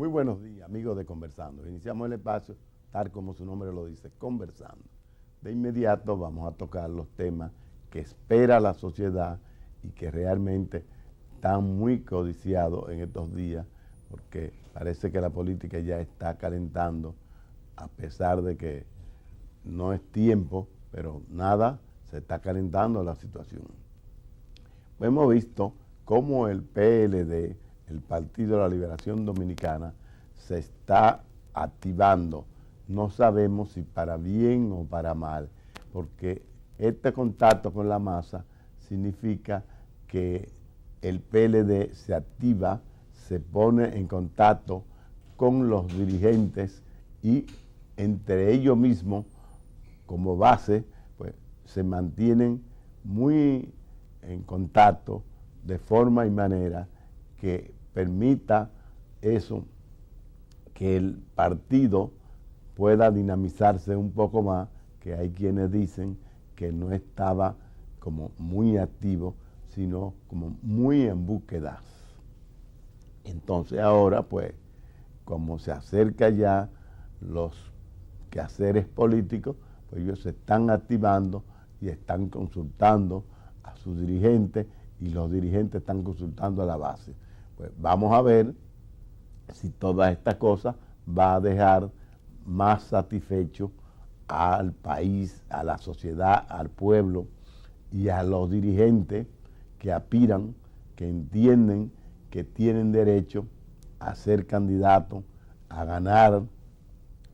Muy buenos días, amigos de Conversando. Iniciamos el espacio, tal como su nombre lo dice, conversando. De inmediato vamos a tocar los temas que espera la sociedad y que realmente están muy codiciados en estos días, porque parece que la política ya está calentando, a pesar de que no es tiempo, pero nada, se está calentando la situación. Hemos visto cómo el PLD, el Partido de la Liberación Dominicana, se está activando. No sabemos si para bien o para mal, porque este contacto con la masa significa que el PLD se activa, se pone en contacto con los dirigentes y entre ellos mismos, como base, pues se mantienen muy en contacto de forma y manera que permita eso, que el partido pueda dinamizarse un poco más, que hay quienes dicen que no estaba como muy activo, sino como muy en búsqueda. Entonces ahora, pues, como se acerca ya los quehaceres políticos, pues ellos se están activando y están consultando a sus dirigentes y los dirigentes están consultando a la base. Pues vamos a ver si toda esta cosa va a dejar más satisfecho al país, a la sociedad, al pueblo y a los dirigentes que aspiran, que entienden que tienen derecho a ser candidatos, a ganar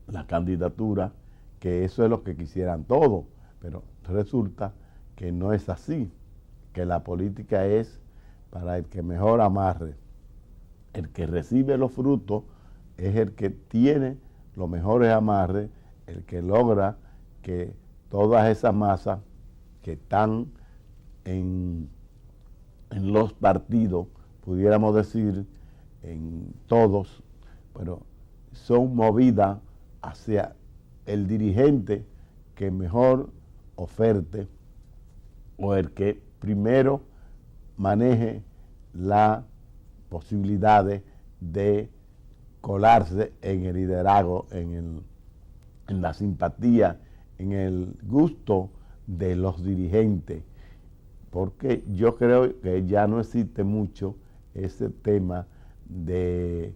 la candidatura, que eso es lo que quisieran todos, pero resulta que no es así, que la política es para el que mejor amarre. El que recibe los frutos es el que tiene los mejores amarres, el que logra que todas esas masas que están en los partidos, pudiéramos decir, en todos, pero son movidas hacia el dirigente que mejor oferte o el que primero maneje las posibilidades de colarse en el liderazgo, en la simpatía, en el gusto de los dirigentes, porque yo creo que ya no existe mucho ese tema de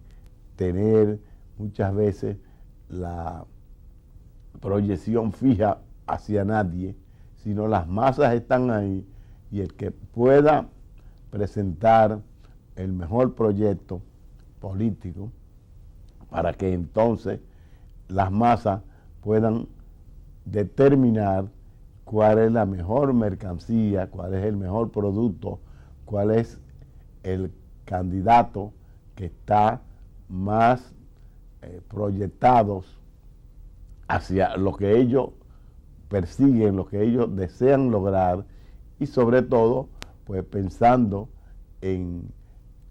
tener muchas veces la proyección fija hacia nadie, sino las masas están ahí y el que pueda presentar el mejor proyecto político para que entonces las masas puedan determinar cuál es la mejor mercancía, cuál es el mejor producto, cuál es el candidato que está más proyectados hacia lo que ellos persiguen, lo que ellos desean lograr y sobre todo pues pensando en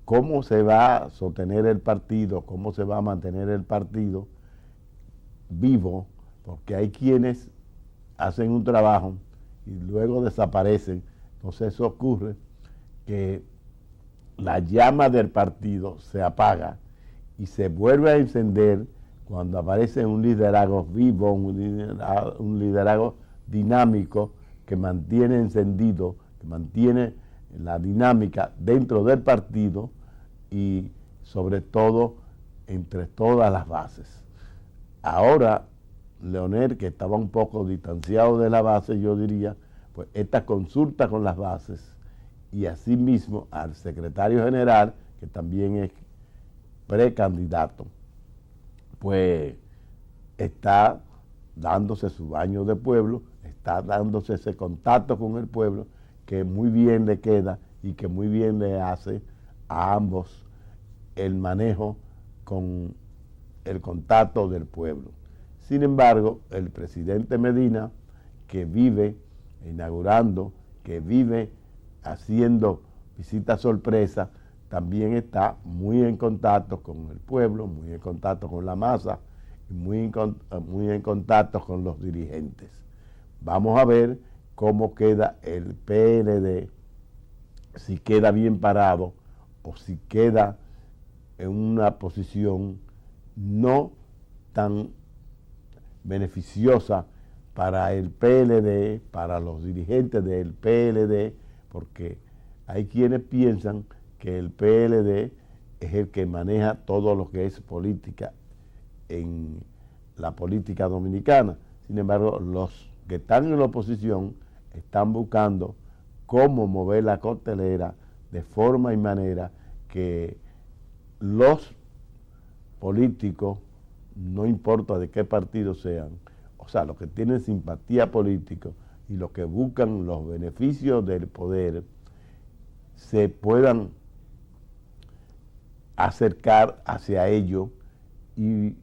cómo se va a sostener el partido, cómo se va a mantener el partido vivo, porque hay quienes hacen un trabajo y luego desaparecen. Entonces eso ocurre que la llama del partido se apaga y se vuelve a encender cuando aparece un liderazgo vivo, un liderazgo dinámico que mantiene encendido, que mantiene la dinámica dentro del partido y sobre todo entre todas las bases. Ahora, Leonel, que estaba un poco distanciado de la base, yo diría, pues esta consulta con las bases y asimismo al secretario general, que también es precandidato, pues está dándose su baño de pueblo, está dándose ese contacto con el pueblo que muy bien le queda y que muy bien le hace a ambos el manejo con el contacto del pueblo. Sin embargo, el presidente Medina, que vive inaugurando, que vive haciendo visitas sorpresa, también está muy en contacto con el pueblo, muy en contacto con la masa y muy en contacto con los dirigentes. Vamos a ver cómo queda el PLD, si queda bien parado o si queda en una posición no tan beneficiosa para el PLD, para los dirigentes del PLD, porque hay quienes piensan que el PLD es el que maneja todo lo que es política en la política dominicana. Sin embargo, los que están en la oposición están buscando cómo mover la costelera de forma y manera que los políticos, no importa de qué partido sean, o sea, los que tienen simpatía política y los que buscan los beneficios del poder, se puedan acercar hacia ello y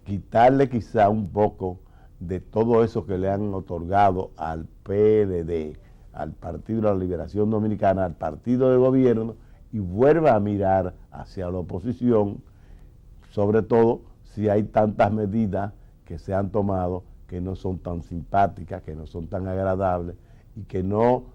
quitarle quizá un poco de todo eso que le han otorgado al PLD, al Partido de la Liberación Dominicana, al partido de gobierno, y vuelva a mirar hacia la oposición, sobre todo si hay tantas medidas que se han tomado que no son tan simpáticas, que no son tan agradables y que no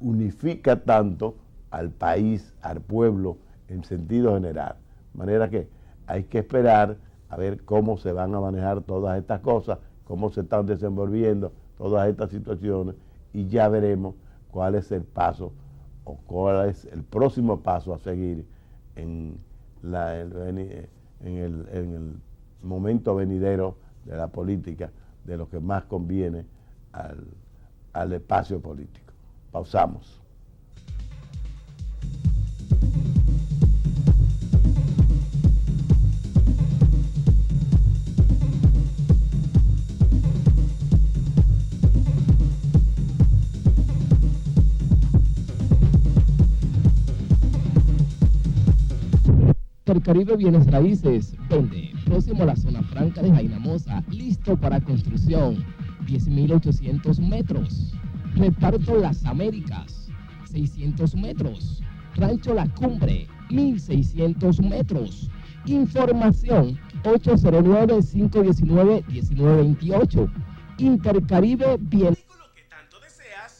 unifica tanto al país, al pueblo en sentido general. De manera que hay que esperar a ver cómo se van a manejar todas estas cosas, cómo se están desenvolviendo todas estas situaciones, y ya veremos cuál es el paso o cuál es el próximo paso a seguir en el momento venidero de la política, de lo que más conviene al espacio político. Pausamos. Intercaribe Bienes Raíces vende próximo a la zona franca de Jainamosa, listo para construcción, 10.800 metros. Reparto Las Américas, 600 metros. Rancho La Cumbre, 1.600 metros. Información 809-519-1928. Intercaribe Bienes.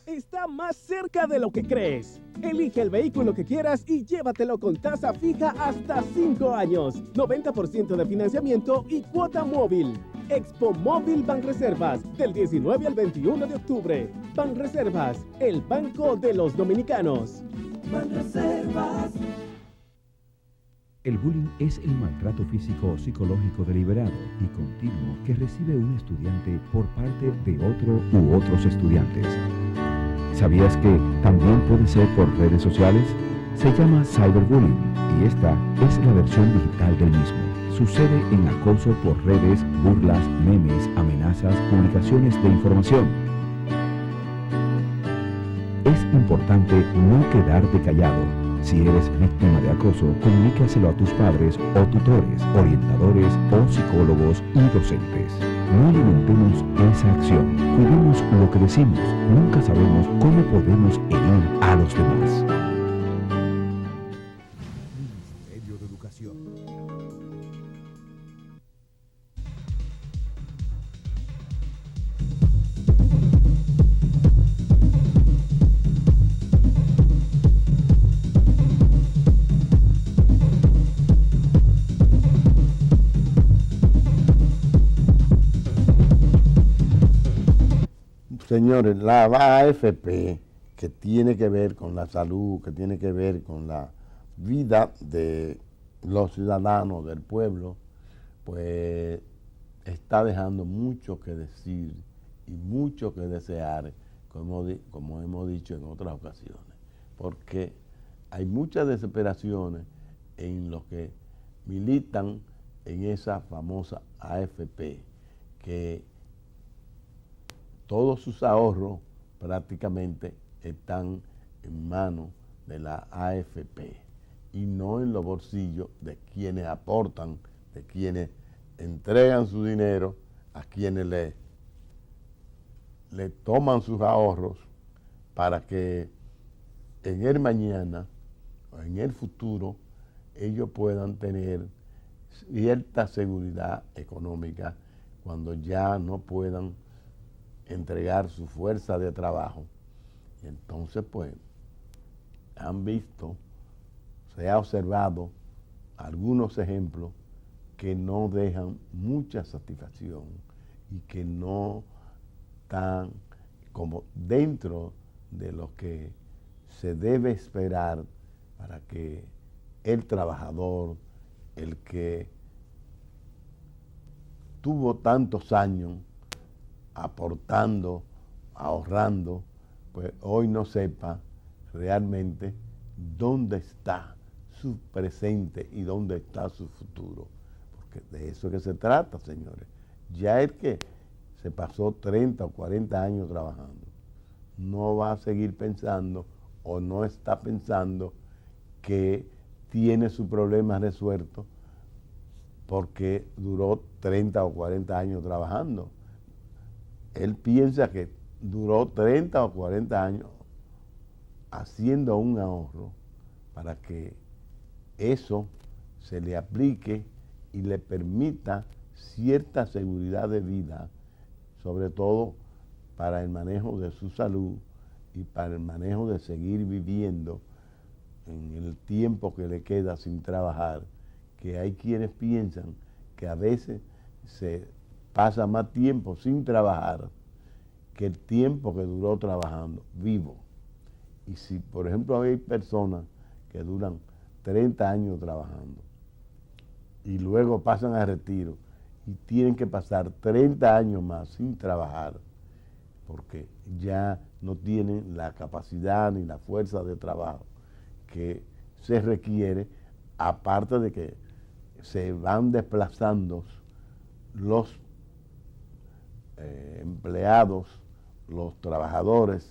Está más cerca de lo que crees. Elige el vehículo que quieras y llévatelo con tasa fija hasta 5 años, 90% de financiamiento y cuota móvil. Expo Móvil Banreservas, del 19 al 21 de octubre. Banreservas, el banco de los dominicanos. Banreservas. El bullying es el maltrato físico o psicológico deliberado y continuo que recibe un estudiante por parte de otro u otros estudiantes. ¿Sabías que también puede ser por redes sociales? Se llama cyberbullying y esta es la versión digital del mismo. Sucede en acoso por redes, burlas, memes, amenazas, publicaciones de información. Es importante no quedarte callado. Si eres víctima de acoso, comunícaselo a tus padres o tutores, orientadores o psicólogos y docentes. No alimentemos esa acción. Cuidemos lo que decimos. Nunca sabemos cómo podemos herir a los demás. Ministerio de Educación. Señores, la AFP, que tiene que ver con la salud, que tiene que ver con la vida de los ciudadanos, del pueblo, pues está dejando mucho que decir y mucho que desear, como hemos dicho en otras ocasiones, porque hay muchas desesperaciones en los que militan en esa famosa AFP, que todos sus ahorros prácticamente están en manos de la AFP y no en los bolsillos de quienes aportan, de quienes entregan su dinero, a quienes le toman sus ahorros para que en el mañana o en el futuro ellos puedan tener cierta seguridad económica cuando ya no puedan entregar su fuerza de trabajo. Y entonces pues han visto, se ha observado algunos ejemplos que no dejan mucha satisfacción y que no están como dentro de lo que se debe esperar para que el trabajador, el que tuvo tantos años aportando, ahorrando, pues hoy no sepa realmente dónde está su presente y dónde está su futuro. Porque de eso es que se trata, señores. Ya el que se pasó 30 o 40 años trabajando, no va a seguir pensando o no está pensando que tiene su problema resuelto porque duró 30 o 40 años trabajando. Él piensa que duró 30 o 40 años haciendo un ahorro para que eso se le aplique y le permita cierta seguridad de vida, sobre todo para el manejo de su salud y para el manejo de seguir viviendo en el tiempo que le queda sin trabajar, que hay quienes piensan que a veces se pasa más tiempo sin trabajar que el tiempo que duró trabajando, vivo. Y si, por ejemplo, hay personas que duran 30 años trabajando y luego pasan a retiro y tienen que pasar 30 años más sin trabajar porque ya no tienen la capacidad ni la fuerza de trabajo que se requiere, aparte de que se van desplazando los empleados, los trabajadores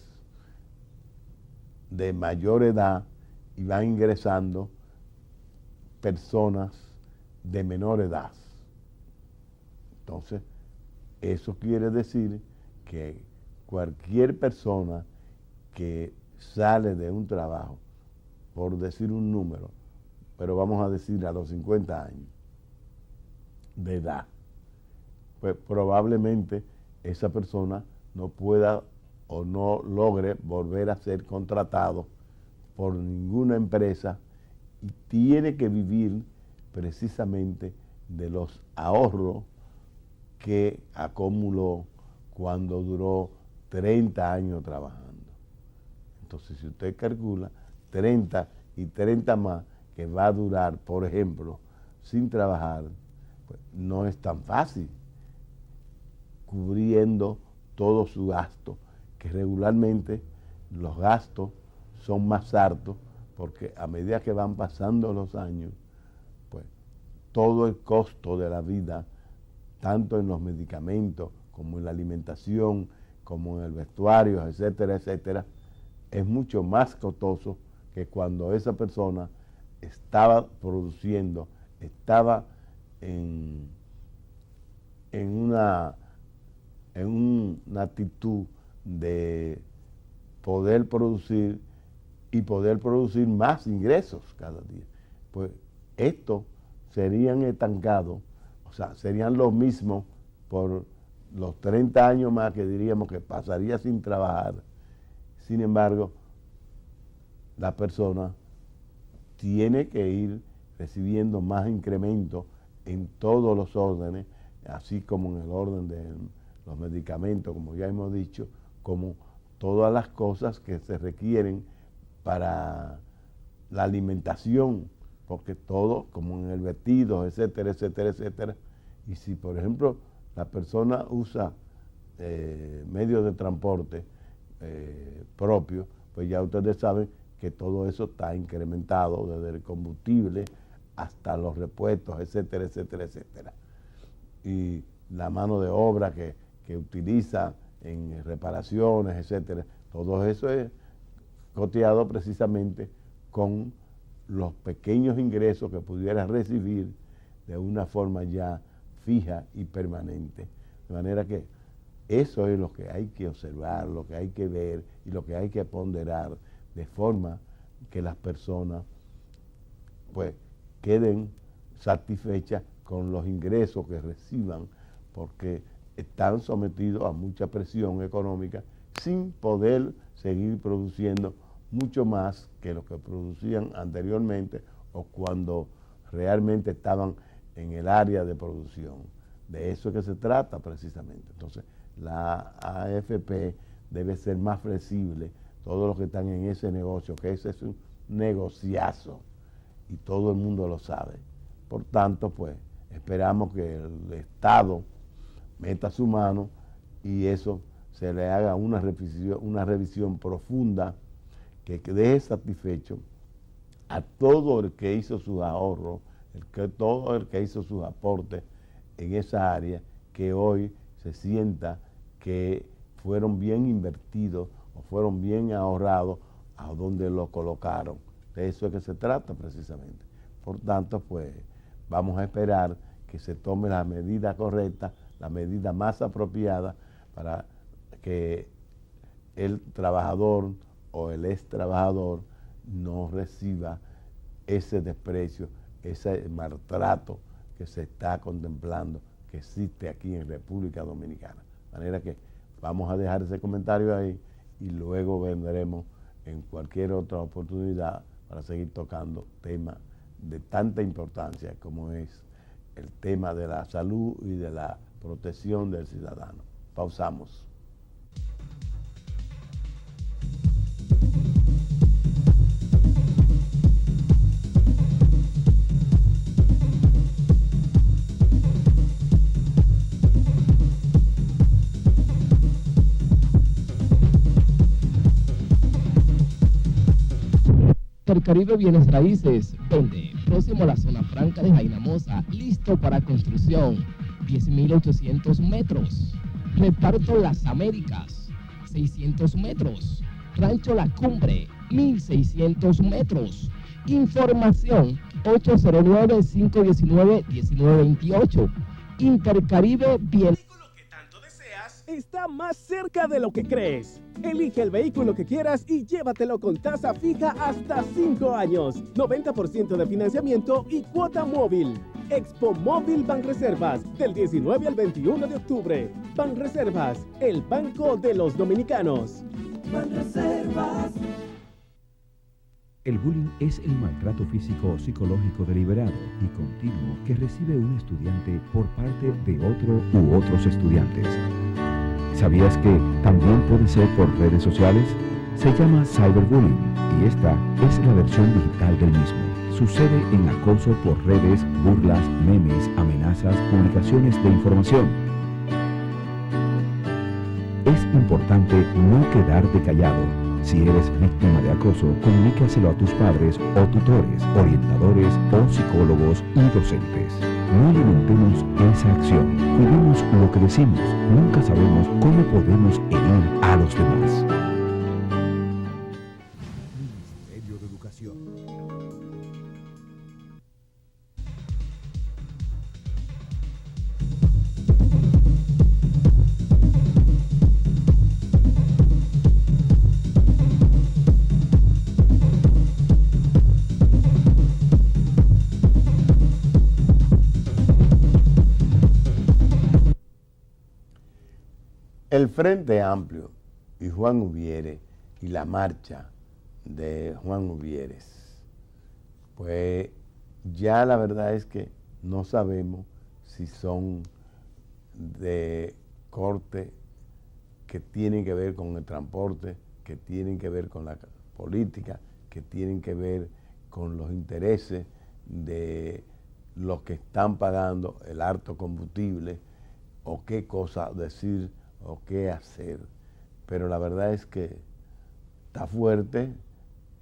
de mayor edad y van ingresando personas de menor edad. Entonces, eso quiere decir que cualquier persona que sale de un trabajo, por decir un número, pero vamos a decir a los 50 años de edad, pues probablemente esa persona no pueda o no logre volver a ser contratado por ninguna empresa y tiene que vivir precisamente de los ahorros que acumuló cuando duró 30 años trabajando. Entonces, si usted calcula 30 y 30 más que va a durar, por ejemplo, sin trabajar, pues no es tan fácil cubriendo todo su gasto, que regularmente los gastos son más altos porque a medida que van pasando los años, pues todo el costo de la vida, tanto en los medicamentos como en la alimentación, como en el vestuario, etcétera, etcétera, es mucho más costoso que cuando esa persona estaba produciendo, estaba en una actitud de poder producir y poder producir más ingresos cada día. Pues estos serían estancados, o sea, serían los mismos por los 30 años más que diríamos que pasaría sin trabajar. Sin embargo, la persona tiene que ir recibiendo más incrementos en todos los órdenes, así como en el orden de los medicamentos, como ya hemos dicho, como todas las cosas que se requieren para la alimentación, porque todo, como en el vestido, etcétera, etcétera, etcétera. Y si, por ejemplo, la persona usa medios de transporte propio, pues ya ustedes saben que todo eso está incrementado, desde el combustible hasta los repuestos, etcétera, etcétera, etcétera. Y la mano de obra que utiliza en reparaciones, etcétera, todo eso es costeado precisamente con los pequeños ingresos que pudiera recibir de una forma ya fija y permanente. De manera que eso es lo que hay que observar, lo que hay que ver y lo que hay que ponderar, de forma que las personas pues queden satisfechas con los ingresos que reciban, porque están sometidos a mucha presión económica sin poder seguir produciendo mucho más que lo que producían anteriormente o cuando realmente estaban en el área de producción. De eso es que se trata precisamente. Entonces, la AFP debe ser más flexible, todos los que están en ese negocio, que ese es un negociazo y todo el mundo lo sabe. Por tanto, pues, esperamos que el Estado meta su mano y eso se le haga una revisión profunda que deje satisfecho a todo el que hizo sus ahorros, todo el que hizo sus aportes en esa área, que hoy se sienta que fueron bien invertidos o fueron bien ahorrados a donde lo colocaron. De eso es que se trata precisamente. Por tanto, pues vamos a esperar que se tome la medida correcta, la medida más apropiada para que el trabajador o el ex trabajador no reciba ese desprecio, ese maltrato que se está contemplando, que existe aquí en República Dominicana. De manera que vamos a dejar ese comentario ahí y luego vendremos en cualquier otra oportunidad para seguir tocando temas de tanta importancia como es el tema de la salud y de la protección del ciudadano. Pausamos. Intercaribe Bienes Raíces, donde, próximo a la zona franca de Jainamosa, listo para construcción, 10.800 metros. Reparto Las Américas, 600 metros. Rancho La Cumbre, 1.600 metros. Información, 809-519-1928. Intercaribe Bienes. Está más cerca de lo que crees. Elige el vehículo que quieras y llévatelo con tasa fija hasta 5 años, 90% de financiamiento y cuota móvil. Expo Móvil Banreservas, del 19 al 21 de octubre. Banreservas, el banco de los dominicanos. Banreservas. El bullying es el maltrato físico o psicológico deliberado y continuo que recibe un estudiante por parte de otro u otros estudiantes. ¿Sabías que también puede ser por redes sociales? Se llama cyberbullying y esta es la versión digital del mismo. Sucede en acoso por redes, burlas, memes, amenazas, publicaciones de información. Es importante no quedarte callado. Si eres víctima de acoso, comunícaselo a tus padres o tutores, orientadores o psicólogos y docentes. No alimentemos esa acción. Cuidemos lo que decimos. Nunca sabemos cómo podemos herir a los demás. Ministerio de Educación. El Frente Amplio y Juan Uvieres y la marcha de Juan Uvieres, pues ya la verdad es que no sabemos si son de corte que tienen que ver con el transporte, que tienen que ver con la política, que tienen que ver con los intereses de los que están pagando el alto combustible, o qué cosa decir o qué hacer. Pero la verdad es que está fuerte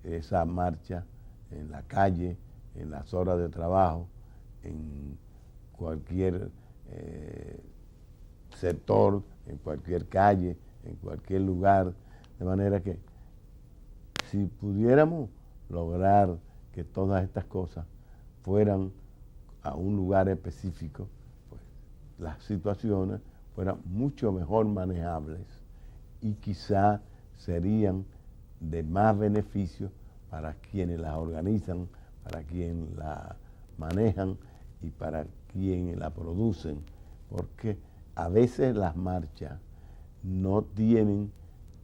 esa marcha en la calle, en las horas de trabajo, en cualquier sector, en cualquier calle, en cualquier lugar. De manera que si pudiéramos lograr que todas estas cosas fueran a un lugar específico, pues las situaciones fueran mucho mejor manejables y quizá serían de más beneficio para quienes las organizan, para quienes la manejan y para quienes la producen, porque a veces las marchas no tienen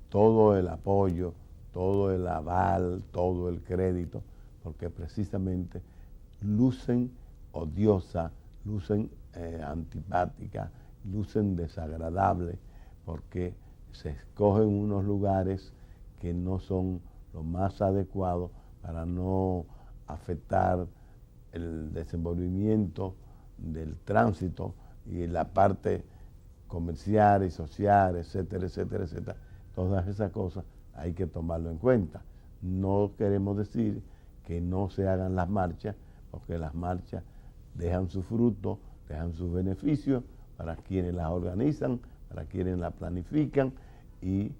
todo el apoyo, todo el aval, todo el crédito, porque precisamente lucen odiosa, lucen antipáticas, lucen desagradables, porque se escogen unos lugares que no son los más adecuados para no afectar el desenvolvimiento del tránsito y la parte comercial y social, etcétera, etcétera, etcétera. Todas esas cosas hay que tomarlo en cuenta. No queremos decir que no se hagan las marchas, porque las marchas dejan su fruto, dejan sus beneficios para quienes las organizan, para quienes las planifican, y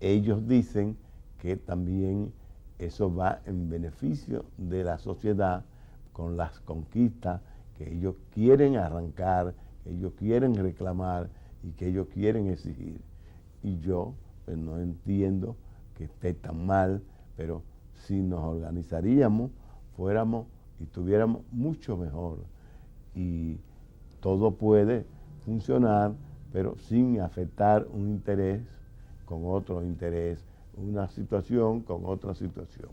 ellos dicen que también eso va en beneficio de la sociedad con las conquistas que ellos quieren arrancar, que ellos quieren reclamar y que ellos quieren exigir. Y yo pues no entiendo que esté tan mal, pero si nos organizaríamos, fuéramos y estuviéramos mucho mejor. Y todo puede funcionar, pero sin afectar un interés con otro interés, una situación con otra situación.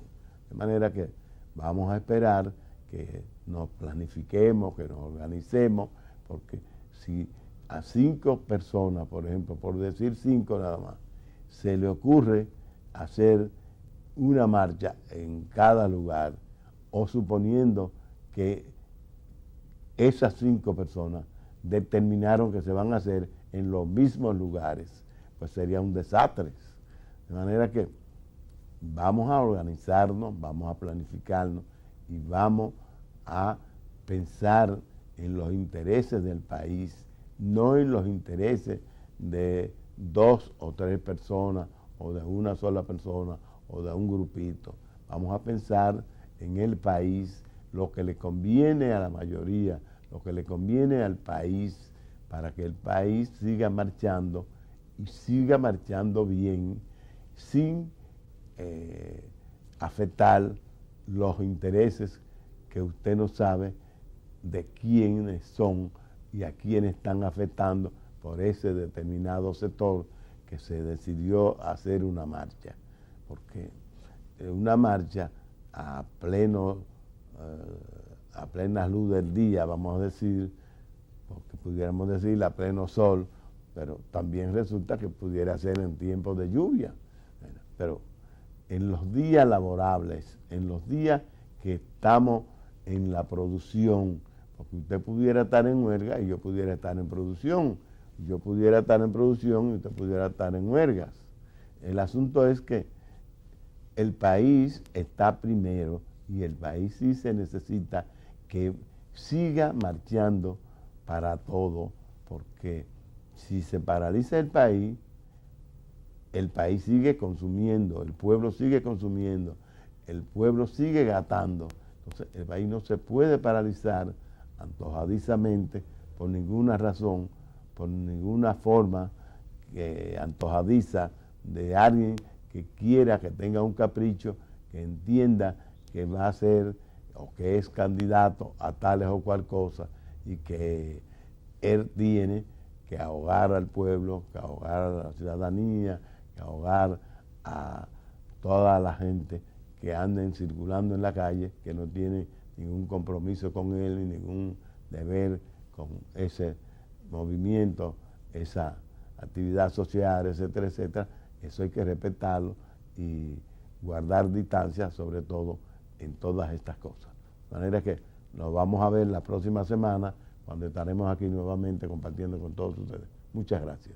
De manera que vamos a esperar que nos planifiquemos, que nos organicemos, porque si a 5 personas, por ejemplo, por decir 5 nada más, se le ocurre hacer una marcha en cada lugar, o suponiendo que esas 5 personas determinaron que se van a hacer en los mismos lugares, pues sería un desastre. De manera que vamos a organizarnos, vamos a planificarnos y vamos a pensar en los intereses del país, no en los intereses de 2 o 3 personas o de una sola persona o de un grupito. Vamos a pensar en el país, lo que le conviene a la mayoría, lo que le conviene al país, para que el país siga marchando y siga marchando bien, sin afectar los intereses que usted no sabe de quiénes son y a quiénes están afectando por ese determinado sector que se decidió hacer una marcha. Porque una marcha a plena luz del día, vamos a decir, porque pudiéramos decir a pleno sol, pero también resulta que pudiera ser en tiempos de lluvia. Pero en los días laborables, en los días que estamos en la producción, porque usted pudiera estar en huelga y yo pudiera estar en producción, yo pudiera estar en producción y usted pudiera estar en huelgas. El asunto es que el país está primero y el país sí se necesita que siga marchando para todo, porque si se paraliza el país sigue consumiendo, el pueblo sigue consumiendo, el pueblo sigue gastando. Entonces el país no se puede paralizar antojadizamente por ninguna razón, por ninguna forma antojadiza de alguien que quiera, que tenga un capricho, que entienda que va a ser o que es candidato a tales o cual cosa y que él tiene que ahogar al pueblo, que ahogar a la ciudadanía, que ahogar a toda la gente que anden circulando en la calle, que no tiene ningún compromiso con él ni ningún deber con ese movimiento, esa actividad social, etcétera, etcétera. Eso hay que respetarlo y guardar distancia, sobre todo en todas estas cosas. De manera que nos vamos a ver la próxima semana, cuando estaremos aquí nuevamente compartiendo con todos ustedes. Muchas gracias.